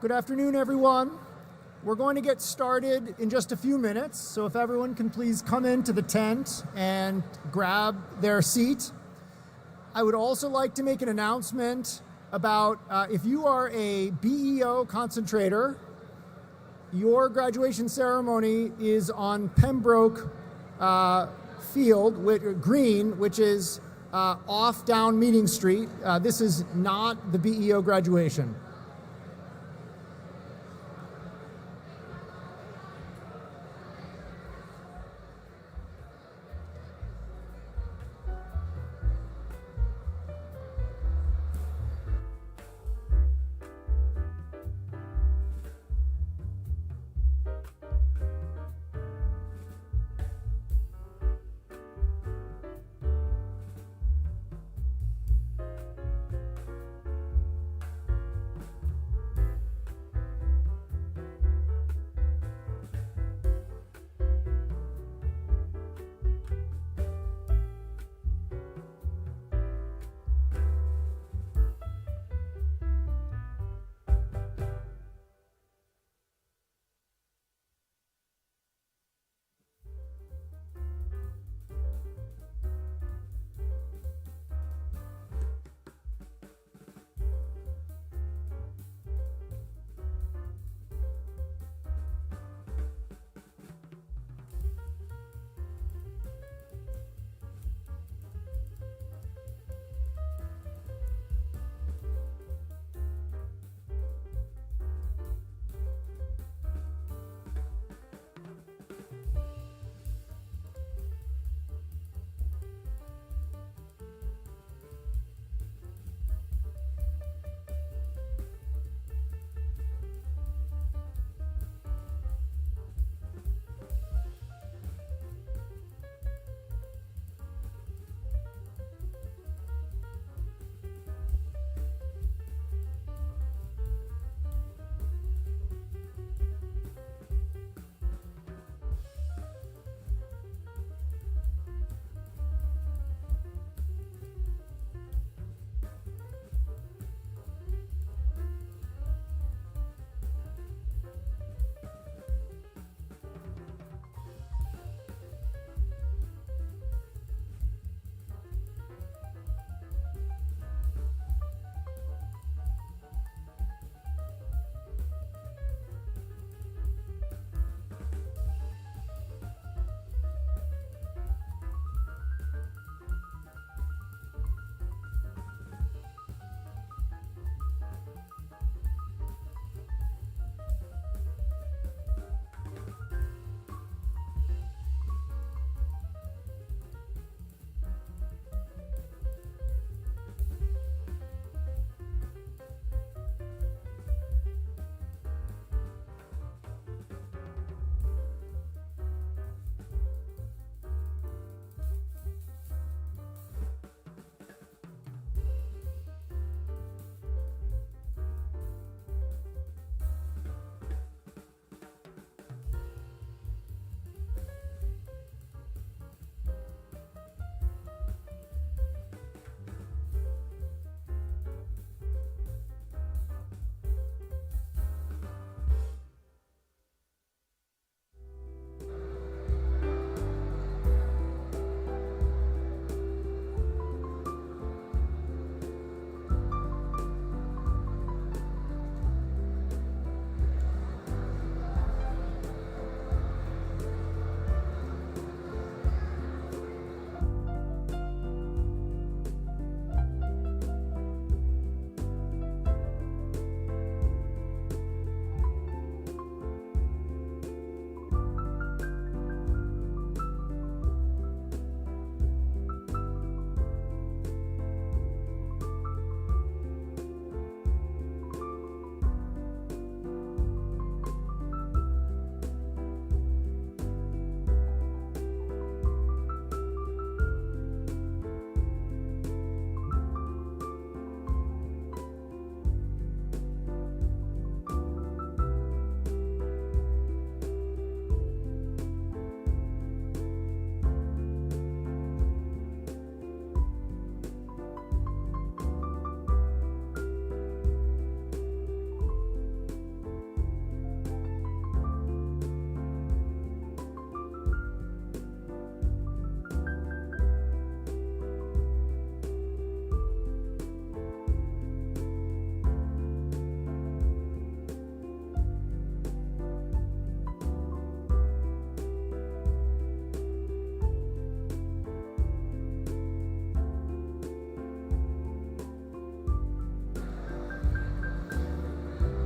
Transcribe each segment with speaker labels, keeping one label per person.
Speaker 1: Good afternoon, everyone. We're going to get started in just a few minutes, so if everyone can please come into the tent and grab their seat. I would also like to make an announcement about if you are a BEO concentrator, your graduation ceremony is on Pembroke Green, which is off down Meeting Street. This is not the BEO graduation.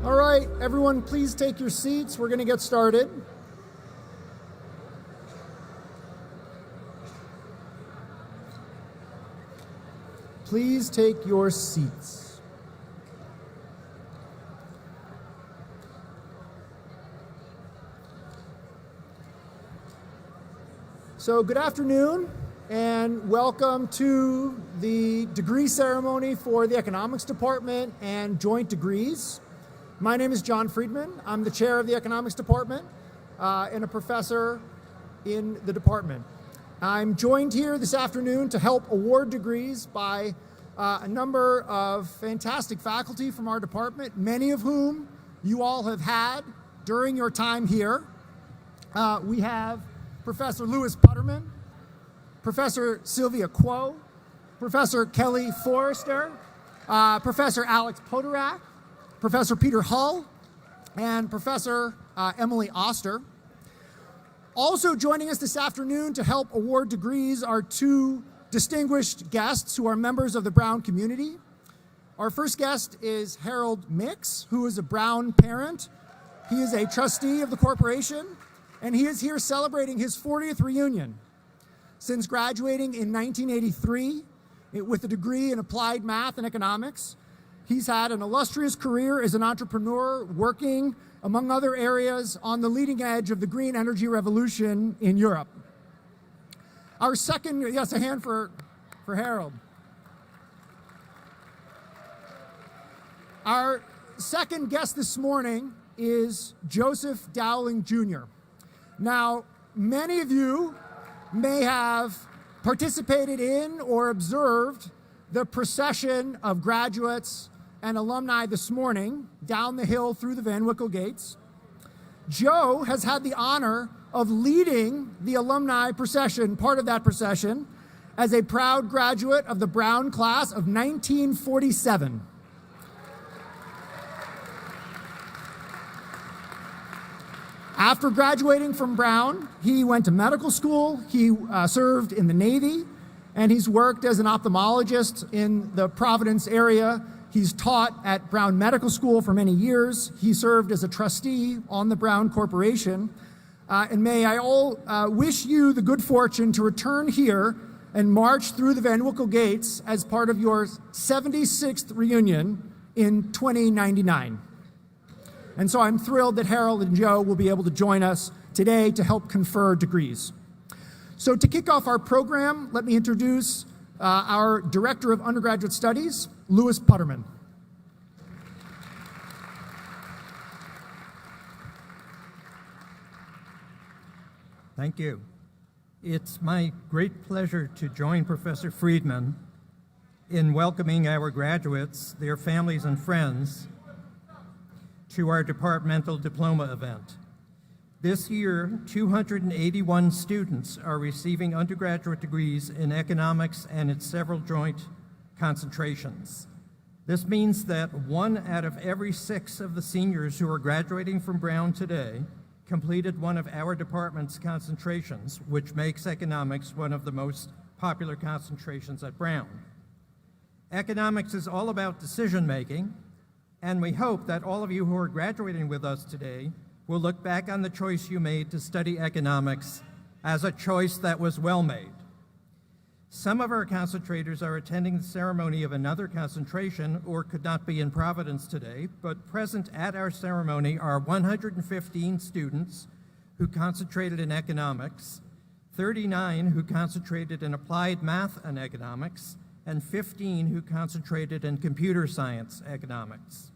Speaker 1: All right, everyone, please take your seats. We're going to get started. Please take your seats. So, good afternoon, and welcome to the degree ceremony for the Economics Department and Joint Degrees. My name is John Friedman. I'm the chair of the Economics Department and a professor in the department. I'm joined here this afternoon to help award degrees by a number of fantastic faculty from our department, many of whom you all have had during your time here. We have Professor Louis Putterman, Professor Sylvia Kuo, Professor Kelly Forrester, Professor Alex Podorak, Professor Peter Hull, and Professor Emily Oster. Also joining us this afternoon to help award degrees are two distinguished guests who are members of the Brown community. Our first guest is Harold Mix, who is a Brown parent. He is a trustee of the corporation, and he is here celebrating his 40th reunion. Since graduating in 1983 with a degree in applied math and economics, he's had an illustrious career as an entrepreneur, working, among other areas, on the leading edge of the green energy revolution in Europe. Our second, yes, a hand for Harold. Our second guest this morning is Joseph Dowling Jr. Now, many of you may have participated in or observed the procession of graduates and alumni this morning down the hill through the Van Wickle gates. Joe has had the honor of leading the alumni procession, part of that procession, as a proud graduate of the Brown class of 1947. After graduating from Brown, he went to medical school, he served in the Navy, and he's worked as an ophthalmologist in the Providence area. He's taught at Brown Medical School for many years. He served as a trustee on the Brown Corporation. And may I all wish you the good fortune to return here and march through the Van Wickle gates as part of your 76th reunion in 2099. And so I'm thrilled that Harold and Joe will be able to join us today to help confer degrees. So to kick off our program, let me introduce our Director of Undergraduate Studies, Louis Putterman.
Speaker 2: Thank you. It's my great pleasure to join Professor Friedman in welcoming our graduates, their families and friends, to our departmental diploma event. This year, 281 students are receiving undergraduate degrees in economics and its several joint concentrations. This means that 1 out of every 6 of the seniors who are graduating from Brown today completed one of our department's concentrations, which makes economics one of the most popular concentrations at Brown. Economics is all about decision-making, and we hope that all of you who are graduating with us today will look back on the choice you made to study economics as a choice that was well made. Some of our concentrators are attending the ceremony of another concentration or could not be in Providence today, but present at our ceremony are 115 students who concentrated in economics, 39 who concentrated in applied math and economics, and 15 who concentrated in computer science economics.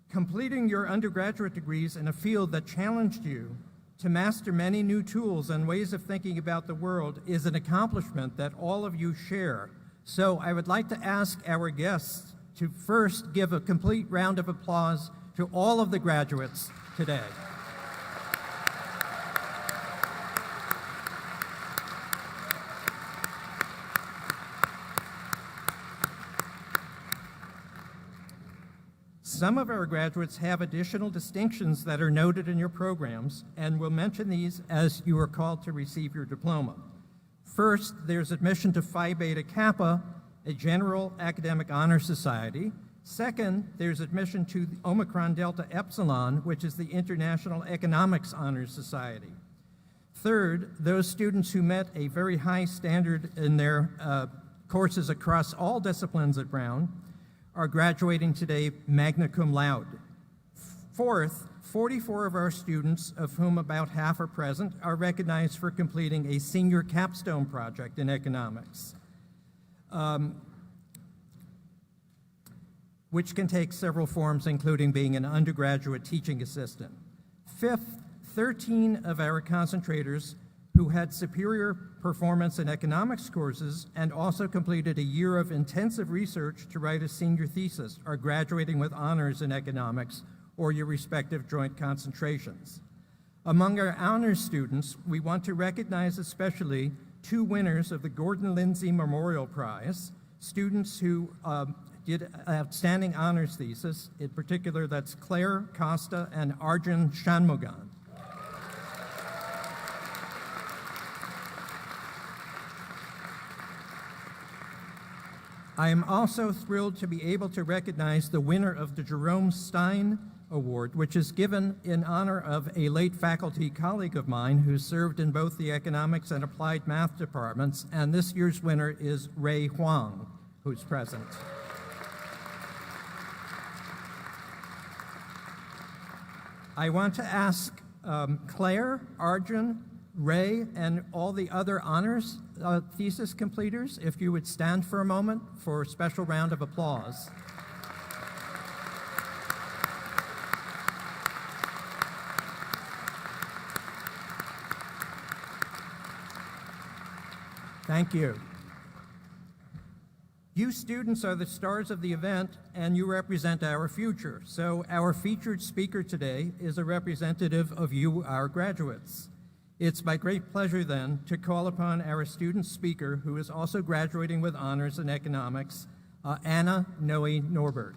Speaker 2: Completing your undergraduate degrees in a field that challenged you to master many new tools and ways of thinking about the world is an accomplishment that all of you share. So I would like to ask our guests to first give a complete round of applause to all of the graduates today. Some of our graduates have additional distinctions that are noted in your programs, and we'll mention these as you are called to receive your diploma. First, there's admission to Phi Beta Kappa, a general academic honor society, Second, there's admission to the Omicron Delta Epsilon, which is the International Economics Honors Society. Third, those students who met a very high standard in their courses across all disciplines at Brown are graduating today magna cum laude. Fourth, 44 of our students, of whom about half are present, are recognized for completing a senior capstone project in economics, which can take several forms, including being an undergraduate teaching assistant. Fifth, 13 of our concentrators who had superior performance in economics courses and also completed a year of intensive research to write a senior thesis are graduating with honors in economics or your respective joint concentrations. Among our honors students, we want to recognize especially 2 winners of the Gordon Lindsay Memorial Prize, students who did an outstanding honors thesis. In particular, that's Claire Costa and Arjun Shanmugan. I am also thrilled to be able to recognize the winner of the Jerome Stein Award, which is given in honor of a late faculty colleague of mine who served in both the economics and applied math departments, and this year's winner is Ray Huang, who's present. I want to ask Claire, Arjun, Ray, and all the other honors thesis completers, if you would stand for a moment for a special round of applause. Thank you. You students are the stars of the event, and you represent our future. So our featured speaker today is a representative of you, our graduates. It's my great pleasure then to call upon our student speaker, who is also graduating with honors in economics, Anna Noe Norberg.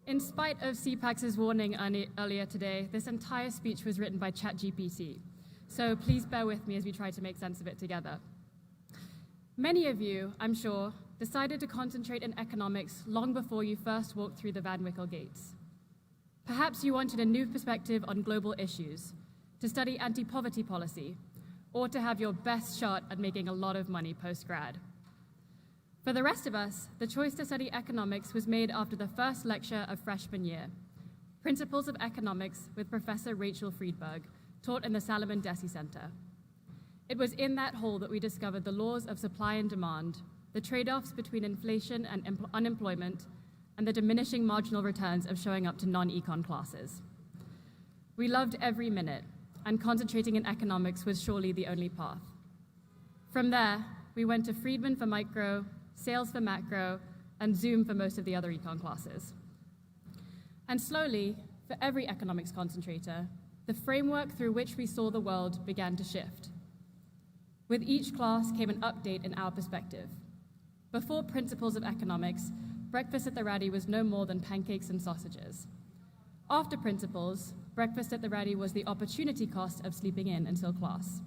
Speaker 3: In spite of CPAC's warning earlier today, this entire speech was written by ChatGPT. So please bear with me as we try to make sense of it together. Many of you, I'm sure, decided to concentrate in economics long before you first walked through the Van Wickle gates. Perhaps you wanted a new perspective on global issues, to study anti-poverty policy, or to have your best shot at making a lot of money post-grad. For the rest of us, the choice to study economics was made after the first lecture of freshman year, Principles of Economics with Professor Rachel Friedberg, taught in the Salomon Dessy Center. It was in that hall that we discovered the laws of supply and demand, the trade-offs between inflation and unemployment, and the diminishing marginal returns of showing up to non-econ classes. We loved every minute, and concentrating in economics was surely the only path. From there, we went to Friedman for micro, Sales for macro, and Zoom for most of the other econ classes. And slowly, for every economics concentrator, the framework through which we saw the world began to shift. With each class came an update in our perspective. Before Principles of Economics, breakfast at the Raddy was no more than pancakes and sausages. After Principles, breakfast at the Raddy was the opportunity cost of sleeping in until class.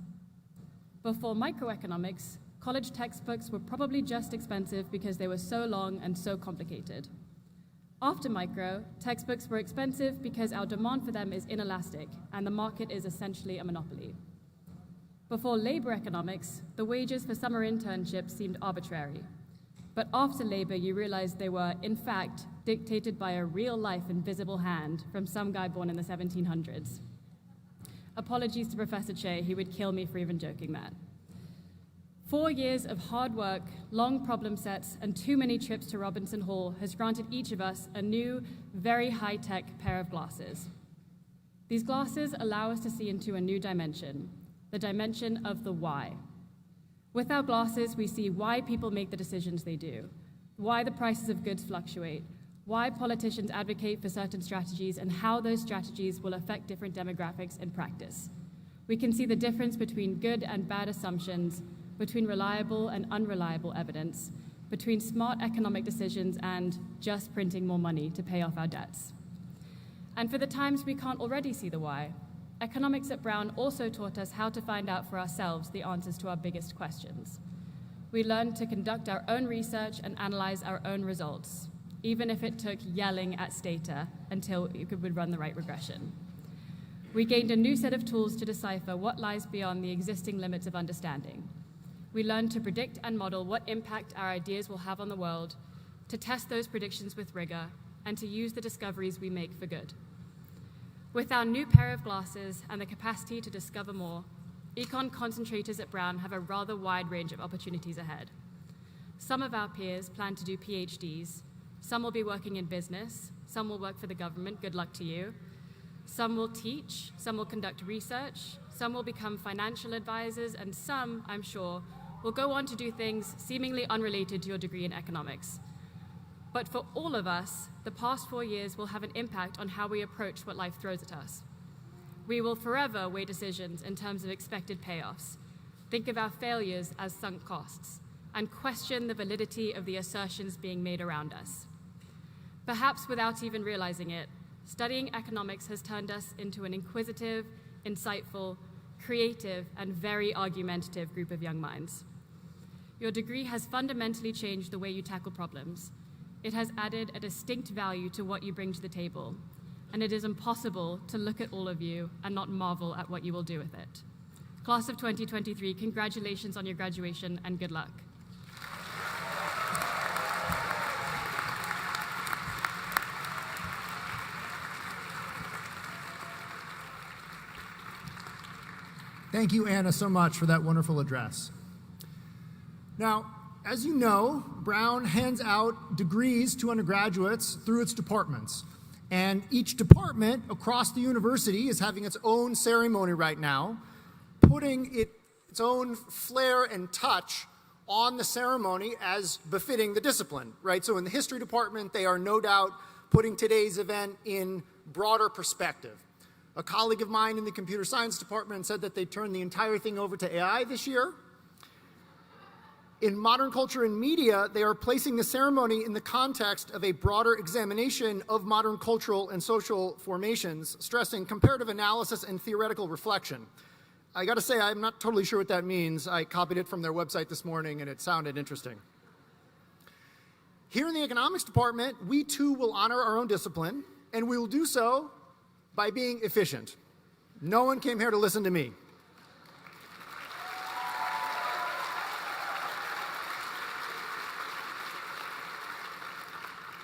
Speaker 3: Before microeconomics, college textbooks were probably just expensive because they were so long and so complicated. After micro, textbooks were expensive because our demand for them is inelastic and the market is essentially a monopoly. Before labor economics, the wages for summer internships seemed arbitrary. But after labor, you realized they were, in fact, dictated by a real-life invisible hand from some guy born in the 1700s. Apologies to Professor Che, he would kill me for even joking that. 4 years of hard work, long problem sets, and too many trips to Robinson Hall has granted each of us a new, very high-tech pair of glasses. These glasses allow us to see into a new dimension, the dimension of the why. With our glasses, we see why people make the decisions they do, why the prices of goods fluctuate, why politicians advocate for certain strategies, and how those strategies will affect different demographics in practice. We can see the difference between good and bad assumptions, between reliable and unreliable evidence, between smart economic decisions and just printing more money to pay off our debts. And for the times we can't already see the why, economics at Brown also taught us how to find out for ourselves the answers to our biggest questions. We learned to conduct our own research and analyze our own results, even if it took yelling at Stata until you would run the right regression. We gained a new set of tools to decipher what lies beyond the existing limits of understanding. We learned to predict and model what impact our ideas will have on the world, to test those predictions with rigor, and to use the discoveries we make for good. With our new pair of glasses and the capacity to discover more, econ concentrators at Brown have a rather wide range of opportunities ahead. Some of our peers plan to do PhDs, some will be working in business, some will work for the government, good luck to you. Some will teach, some will conduct research, some will become financial advisors, and some, I'm sure, will go on to do things seemingly unrelated to your degree in economics. But for all of us, the past 4 years will have an impact on how we approach what life throws at us. We will forever weigh decisions in terms of expected payoffs, think of our failures as sunk costs, and question the validity of the assertions being made around us. Perhaps without even realizing it, studying economics has turned us into an inquisitive, insightful, creative, and very argumentative group of young minds. Your degree has fundamentally changed the way you tackle problems. It has added a distinct value to what you bring to the table, and it is impossible to look at all of you and not marvel at what you will do with it. Class of 2023, congratulations on your graduation and good luck.
Speaker 1: Thank you, Anna, so much for that wonderful address. Now, as you know, Brown hands out degrees to undergraduates through its departments. And each department across the university is having its own ceremony right now, putting its own flair and touch on the ceremony as befitting the discipline, right? So in the history department, they are no doubt putting today's event in broader perspective. A colleague of mine in the computer science department said that they turned the entire thing over to AI this year. In modern culture and media, they are placing the ceremony in the context of a broader examination of modern cultural and social formations, stressing comparative analysis and theoretical reflection. I gotta say, I'm not totally sure what that means. I copied it from their website this morning and it sounded interesting. Here in the economics department, we too will honor our own discipline, and we will do so by being efficient. No one came here to listen to me.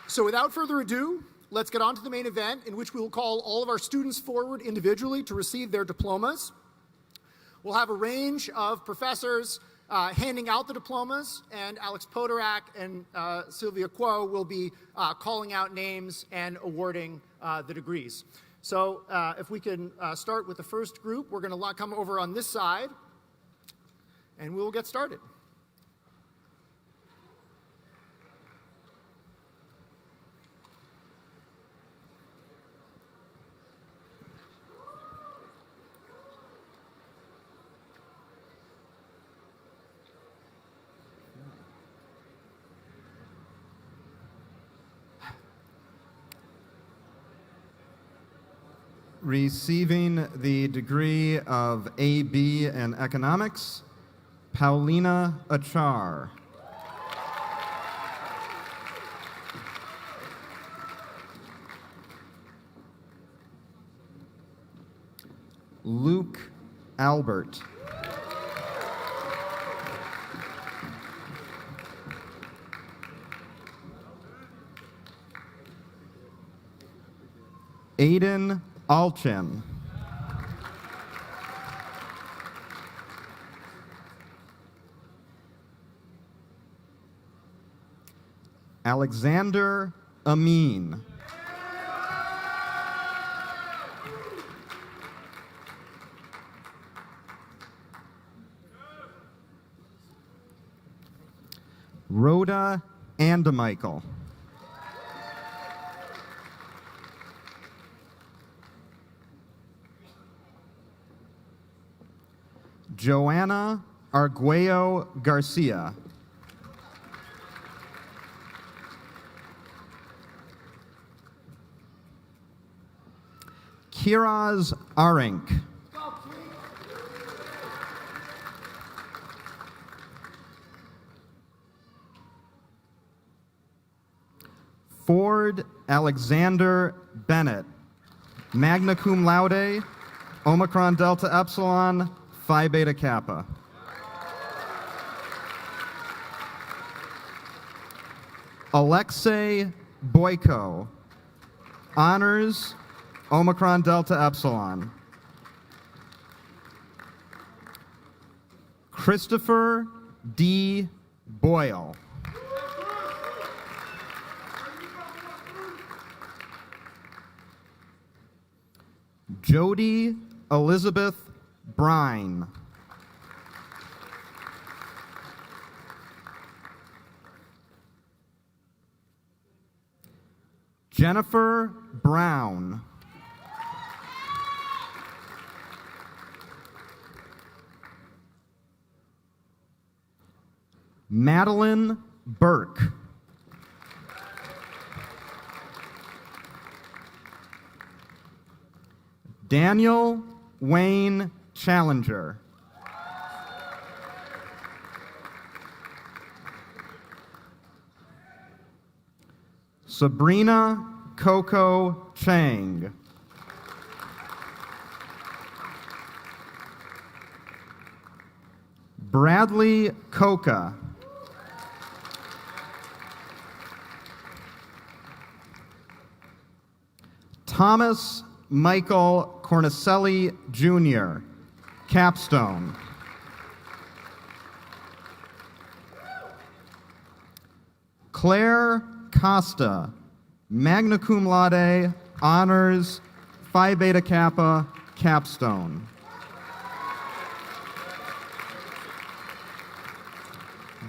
Speaker 1: So without further ado, let's get on to the main event, in which we will call all of our students forward individually to receive their diplomas. We'll have a range of professors handing out the diplomas, and Alex Podorak and Sylvia Kuo will be calling out names and awarding the degrees. So if we can start with the first group, we're going to come over on this side, and we will get started.
Speaker 4: Receiving the degree of AB in economics, Paulina Achar. Luke Albert. Aiden Alchin. Alexander Amin. Rhoda Andemichael. Joanna Arguello Garcia. Kiraz Arink. Ford Alexander Bennett, magna cum laude, Omicron Delta Epsilon, Phi Beta Kappa. Alexei Boyko, honors, Omicron Delta Epsilon. Christopher D. Boyle. Jody Elizabeth Brine. Jennifer Brown. Madeline Burke. Daniel Wayne Challenger. Sabrina Coco Chang. Bradley Coca. Thomas Michael Cornicelli Jr., capstone. Claire Costa, magna cum laude, honors, Phi Beta Kappa, capstone.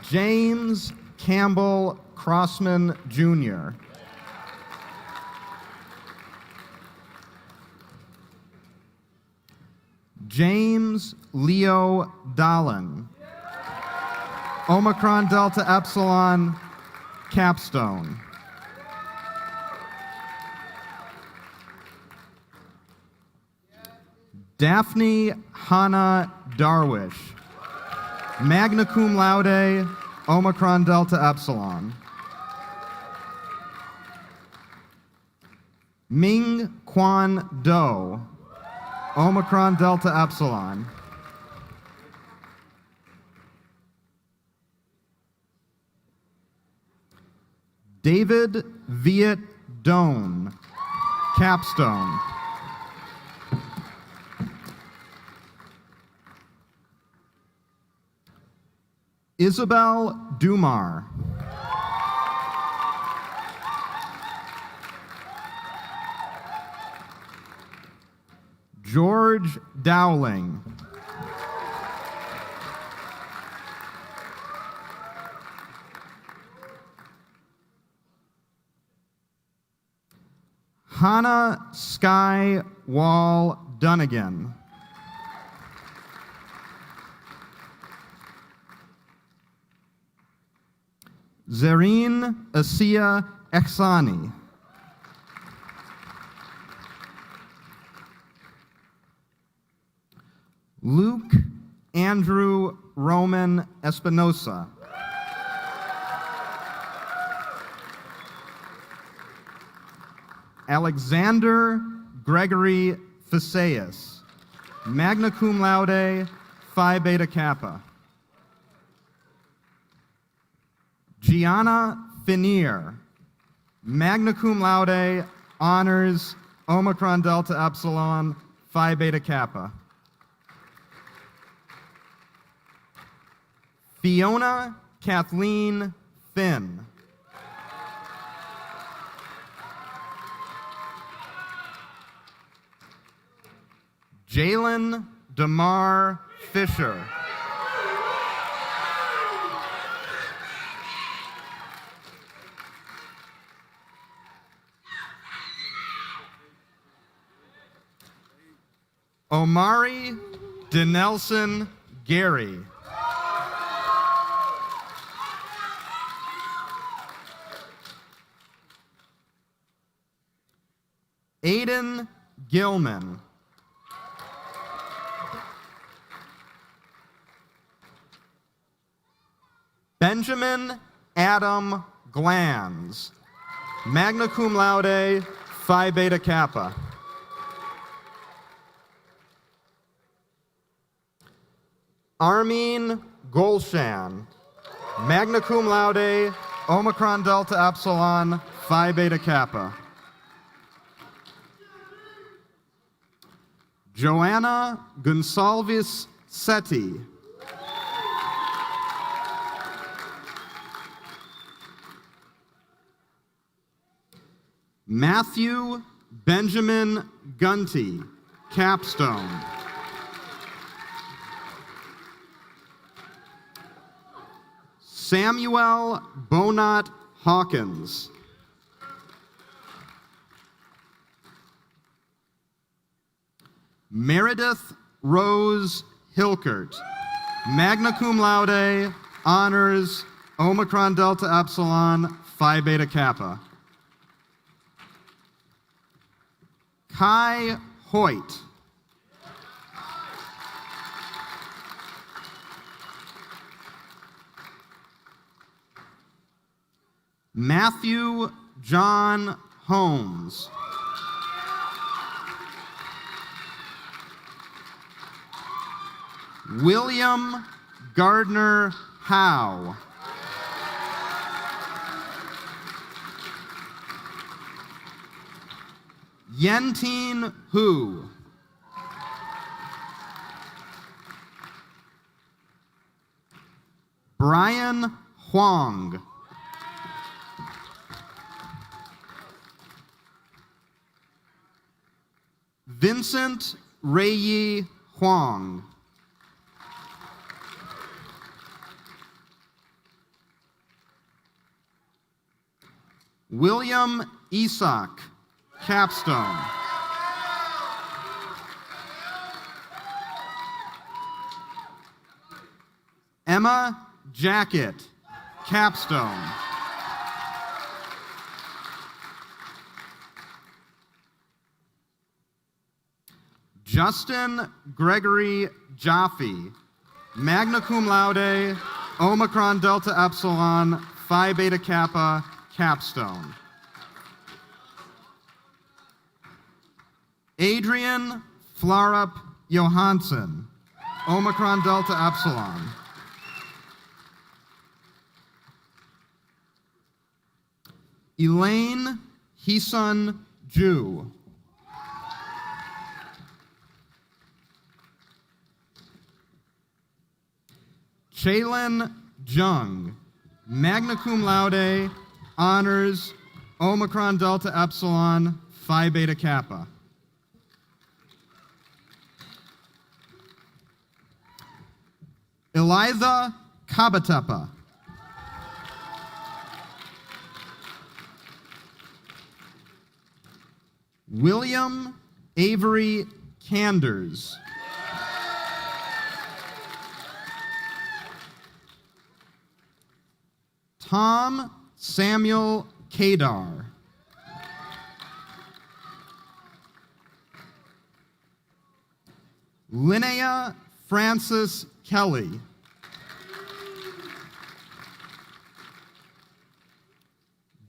Speaker 4: James Campbell Crossman Jr. James Leo Dolan, Omicron Delta Epsilon, capstone. Daphne Hannah Darwish, magna cum laude, Omicron Delta Epsilon. Ming Quan Do, Omicron Delta Epsilon. David Viet Doan, capstone. Isabel Dumar. George Dowling. Hannah Sky Wall Dunnigan. Zareen Asiya Ehsani. Luke Andrew Roman Espinosa. Alexander Gregory Faceus, magna cum laude, Phi Beta Kappa. Gianna Finier, magna cum laude, honors, Omicron Delta Epsilon, Phi Beta Kappa. Fiona Kathleen Finn. Jalen DeMar Fisher. Omari DeNelson Gary. Aiden Gilman. Benjamin Adam Glanz, magna cum laude, Phi Beta Kappa. Armin Golshan, magna cum laude, Omicron Delta Epsilon, Phi Beta Kappa. Joanna Gonsalves Seti, Matthew Benjamin Gunty, capstone. Samuel Bonat Hawkins. Meredith Rose Hilkert, magna cum laude, honors, Omicron Delta Epsilon, Phi Beta Kappa. Kai Hoyt. Matthew John Holmes. William Gardner Howe. Yentin Hu. Brian Huang. Vincent Reiyi Huang. William Isak, capstone. Emma Jacket, capstone. Justin Gregory Jaffe, magna cum laude, Omicron Delta Epsilon, Phi Beta Kappa, capstone. Adrian Flarup Johansson, Omicron Delta Epsilon. Elaine Heesun Ju. Chaylin Jung, magna cum laude, honors, Omicron Delta Epsilon, Phi Beta Kappa. Elitha Kabatepa. William Avery Canders. Tom Samuel Kadar. Linnea Francis Kelly.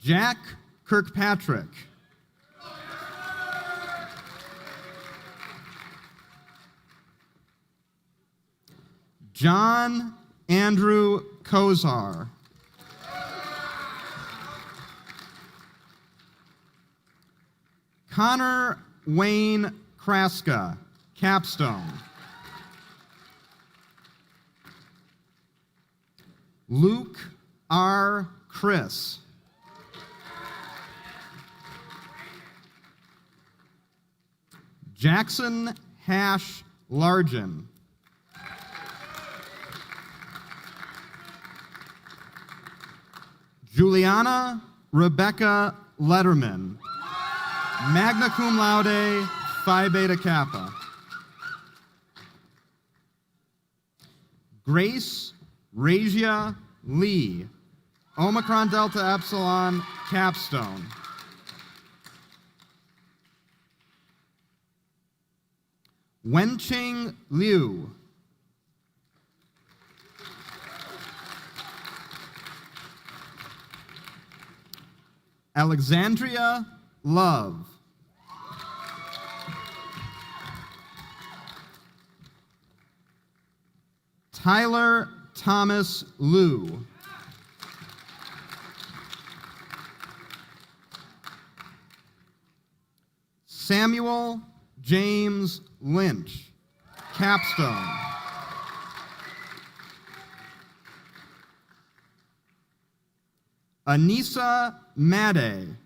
Speaker 4: Jack Kirkpatrick. John Andrew Kozar. Connor Wayne Kraska, capstone. Luke R. Chris. Jackson Hash Largen. Juliana Rebecca Letterman, magna cum laude, Phi Beta Kappa. Grace Rasia Lee, Omicron Delta Epsilon, capstone. Wenqing Liu. Alexandria Love. Tyler Thomas Liu. Samuel James Lynch, capstone. Anissa Made.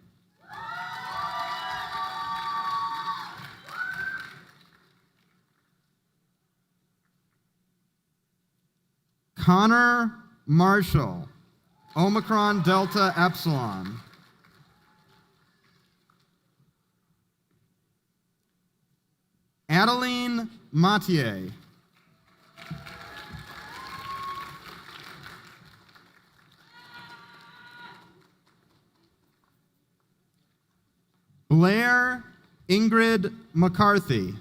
Speaker 4: Connor Marshall, Omicron Delta Epsilon. Adeline Mathieu. Blair Ingrid McCarthy.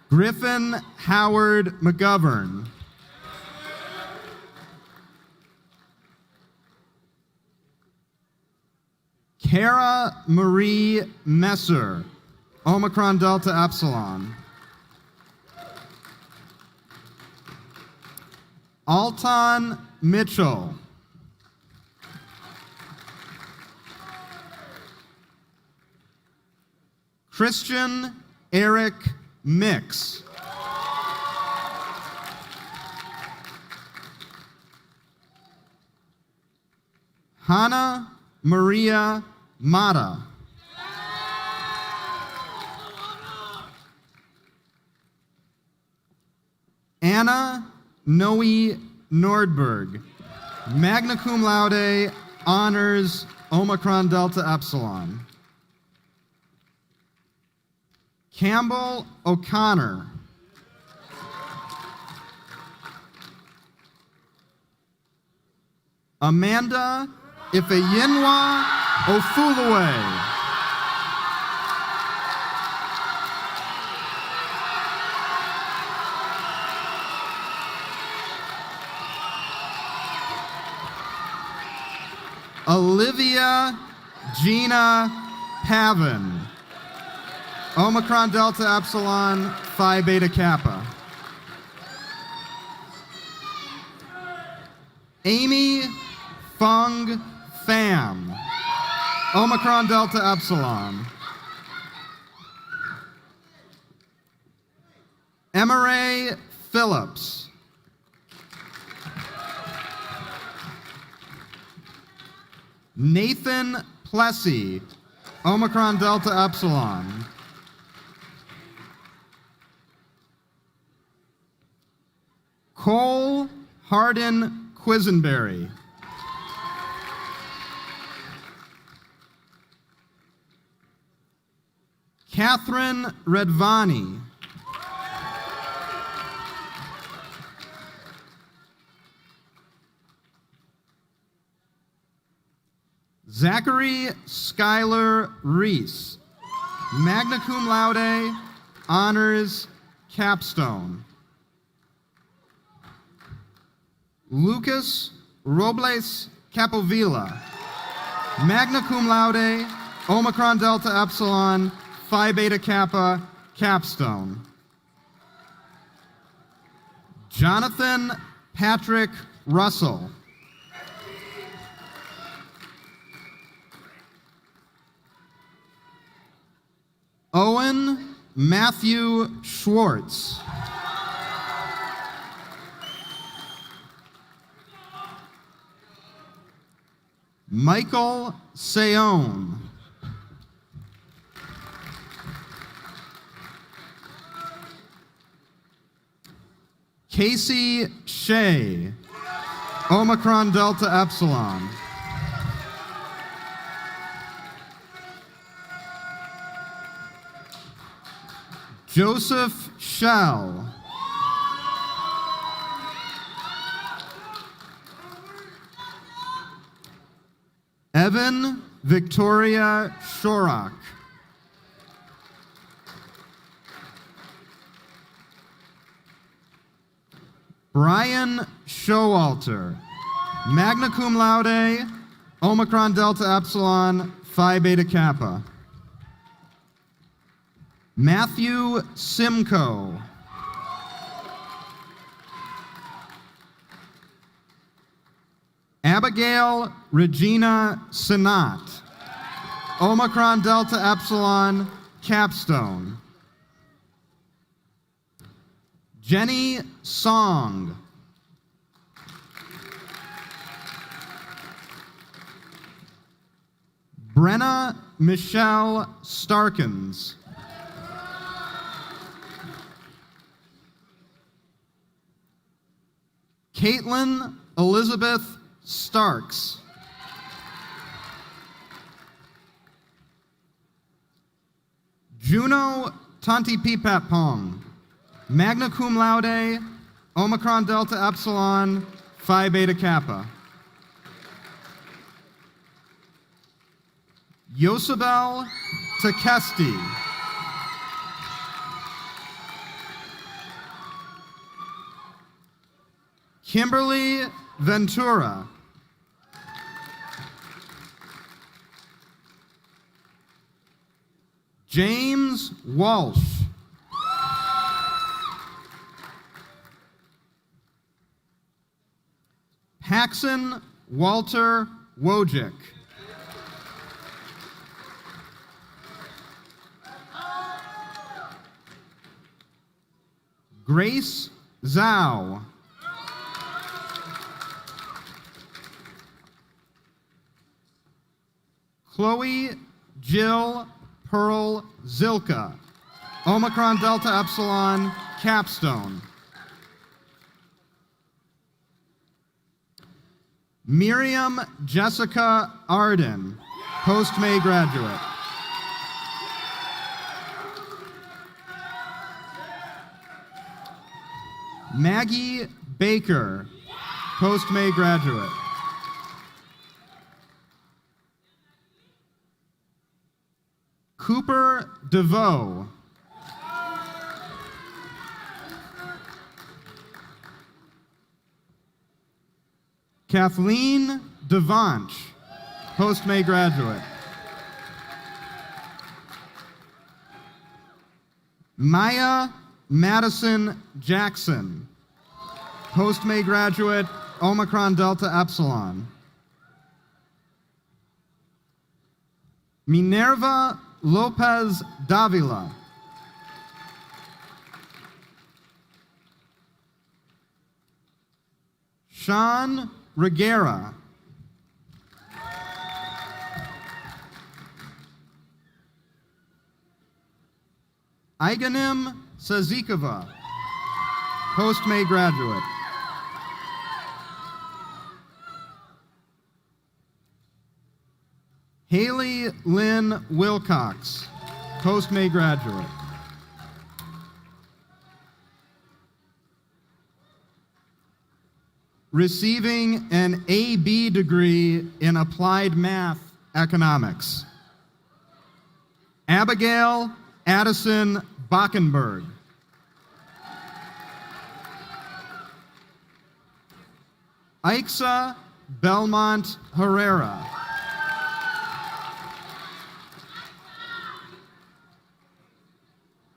Speaker 4: Griffin Howard McGovern. Kara Marie Messer, Omicron Delta Epsilon. Alton Mitchell. Christian Eric Mix. Hannah Maria Mata. Anna Noe Nordberg, magna cum laude, honors, Omicron Delta Epsilon. Campbell O'Connor. Amanda Ifeyinwa Ofuluwe. Olivia Gina Pavin, Omicron Delta Epsilon Phi Beta Kappa. Amy Fung Pham, Omicron Delta Epsilon. Emma Phillips. Nathan Plessy, Omicron Delta Epsilon. Cole Hardin Quisenberry. Catherine Redvani. Zachary Schuyler Reese, magna cum laude, honors, capstone. Lucas Robles Capovilla, magna cum laude, Omicron Delta Epsilon, Phi Beta Kappa, capstone. Jonathan Patrick Russell. Owen Matthew Schwartz. Michael Seon. Casey Shea, Omicron Delta Epsilon. Joseph Shell. Evan Victoria Shorak. Brian Showalter, magna cum laude, Omicron Delta Epsilon, Phi Beta Kappa. Matthew Simcoe. Abigail Regina Sinat, Omicron Delta Epsilon, Capstone. Jenny Song. Brenna Michelle Starkins. Caitlin Elizabeth Starks. Juno Tanti Pipat Pong, magna cum laude, Omicron Delta Epsilon, Phi Beta Kappa. Yosabel Takesti. Kimberly Ventura. James Walsh. Paxson Walter Wojcik. Grace Zhao. Chloe Jill Pearl Zilka, Omicron Delta Epsilon, Capstone. Miriam Jessica Arden, post-May graduate. Maggie Baker, post-May graduate. Cooper DeVoe. Kathleen Devanch, post-May graduate. Maya Madison Jackson, post-May graduate, Omicron Delta Epsilon. Minerva Lopez Davila. Sean Reguera. Iganim Sazikova, post-May graduate. Haley Lynn Wilcox, post-May graduate. Receiving an AB degree in applied math economics. Abigail Addison Bockenberg. Aixa Belmont Herrera.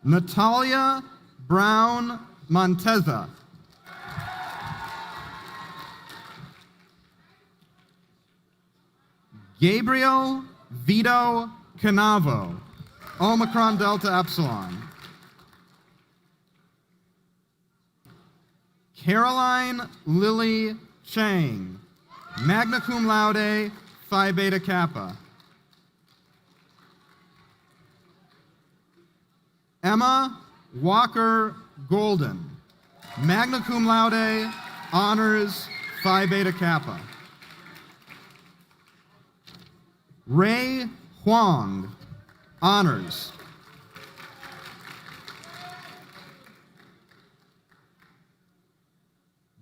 Speaker 4: Natalia Brown Monteza. Gabriel Vito Canavo, Omicron Delta Epsilon. Caroline Lily Chang, magna cum laude, Phi Beta Kappa. Emma Walker Golden, magna cum laude, honors, Phi Beta Kappa. Ray Huang, honors.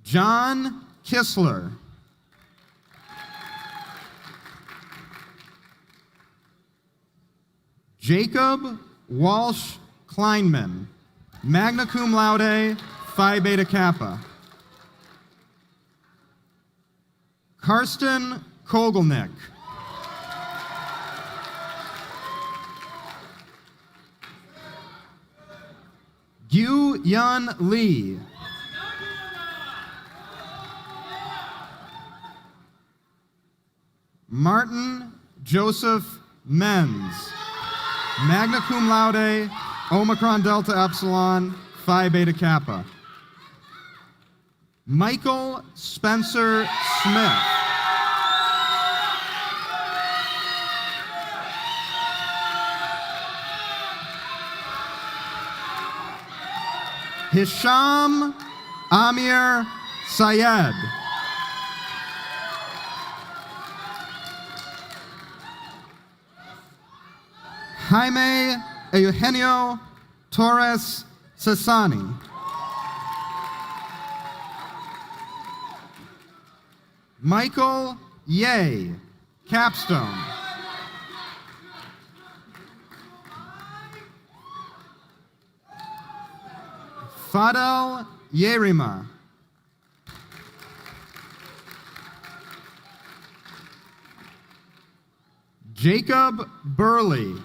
Speaker 4: John Kissler. Jacob Walsh Kleinman, magna cum laude, Phi Beta Kappa. Karsten Kogelnick. Gyu Yun Lee. Martin Joseph Menz, magna cum laude, Omicron Delta Epsilon, Phi Beta Kappa. Michael Spencer Smith. Hisham Amir Syed. Jaime Eugenio Torres Sassani. Michael Ye, capstone. Fadel Yerima. Jacob Burley.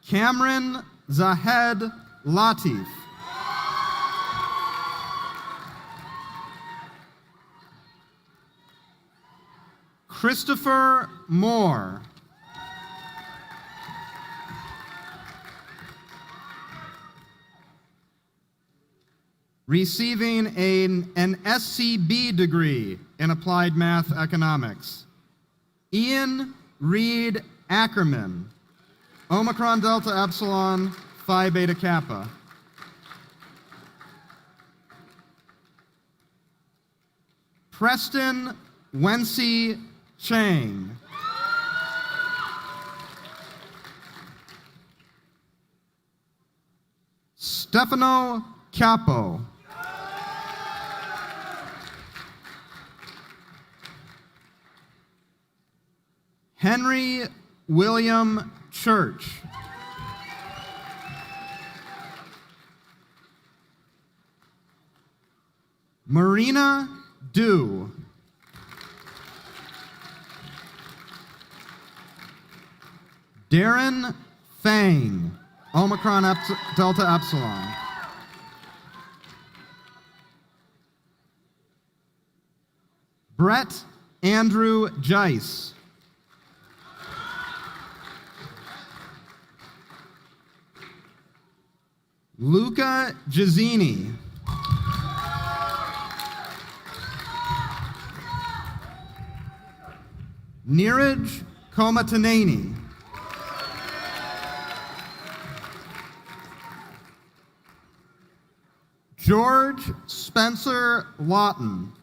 Speaker 4: Cameron Zahed Latif. Christopher Moore. Receiving an SCB degree in Applied Math Economics. Ian Reed Ackerman, Omicron Delta Epsilon, Phi Beta Kappa. Preston Wency Chang. Stefano Capo. Henry William Church. Marina Du. Darren Fang, Omicron Delta Epsilon. Brett Andrew Jice. Luca Gizzini. Neeraj Komataneni. George Spencer Lawton.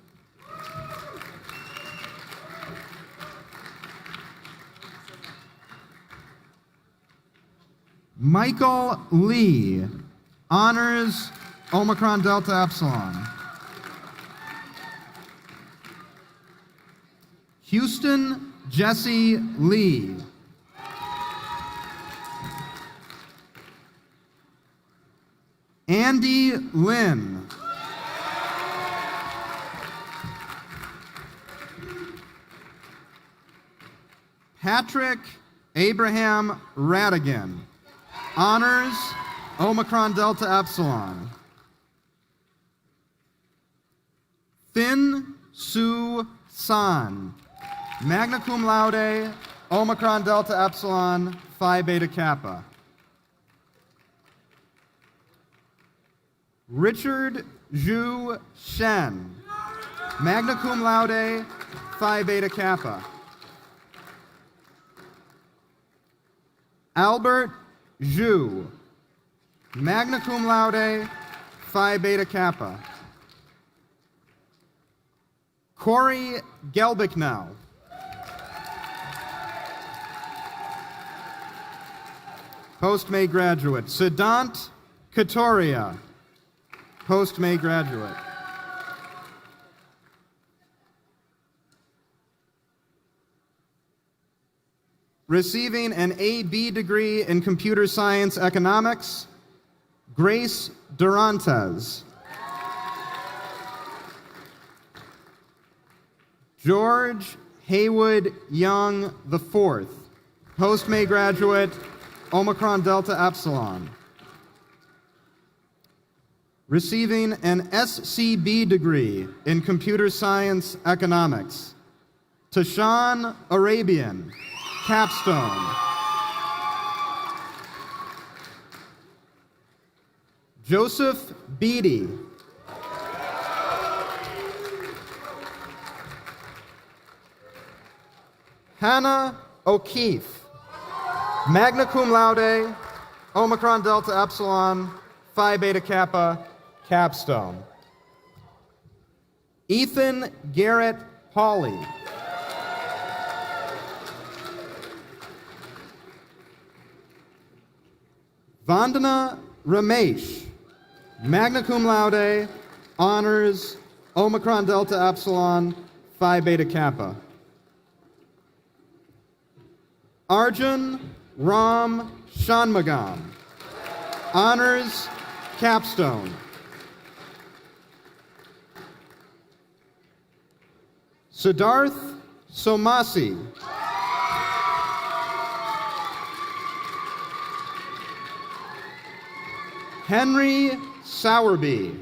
Speaker 4: Michael Lee, honors Omicron Delta Epsilon. Houston Jesse Lee. Andy Lynn. Patrick Abraham Radigan, honors Omicron Delta Epsilon. Thin Sue San, magna cum laude, Omicron Delta Epsilon, Phi Beta Kappa. Richard Zhu Shen, magna cum laude, Phi Beta Kappa. Albert Zhu, magna cum laude, Phi Beta Kappa. Corey Gelbicknell. Post-May graduate. Siddhant Katoria, post-May graduate. Receiving an AB degree in computer science economics, Grace Durantes. George Haywood Young IV, post-May graduate, Omicron Delta Epsilon. Receiving an SCB degree in computer science economics, Tashawn Arabian, capstone. Joseph Beatty. Hannah O'Keefe, magna cum laude, Omicron Delta Epsilon, Phi Beta Kappa, capstone. Ethan Garrett Hawley. Vandana Ramesh, magna cum laude, honors, Omicron Delta Epsilon, Phi Beta Kappa. Arjun Ram Shanmugam, honors, capstone. Siddharth Somasi. Henry Sowerby,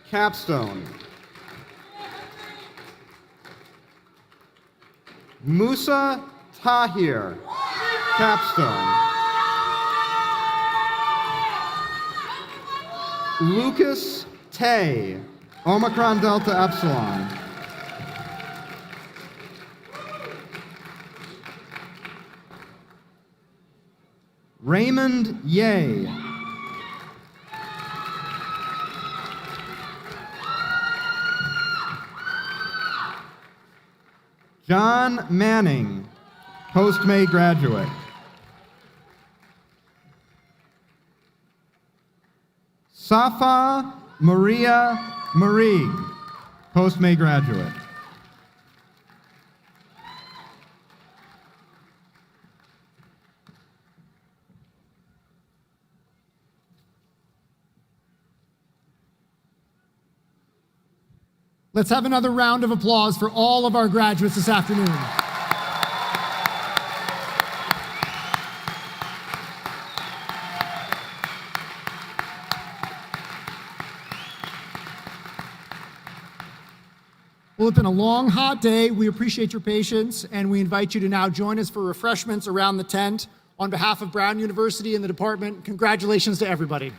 Speaker 4: capstone. Musa Tahir, capstone. Lucas Tay, Omicron Delta Epsilon. Raymond Ye. John Manning, post-May graduate. Safa Maria Marie, post-May graduate.
Speaker 1: Let's have another round of applause for all of our graduates this afternoon. Well, it's been a long, hot day. We appreciate your patience, and we invite you to now join us for refreshments around the tent. On behalf of Brown University and the department, congratulations to everybody.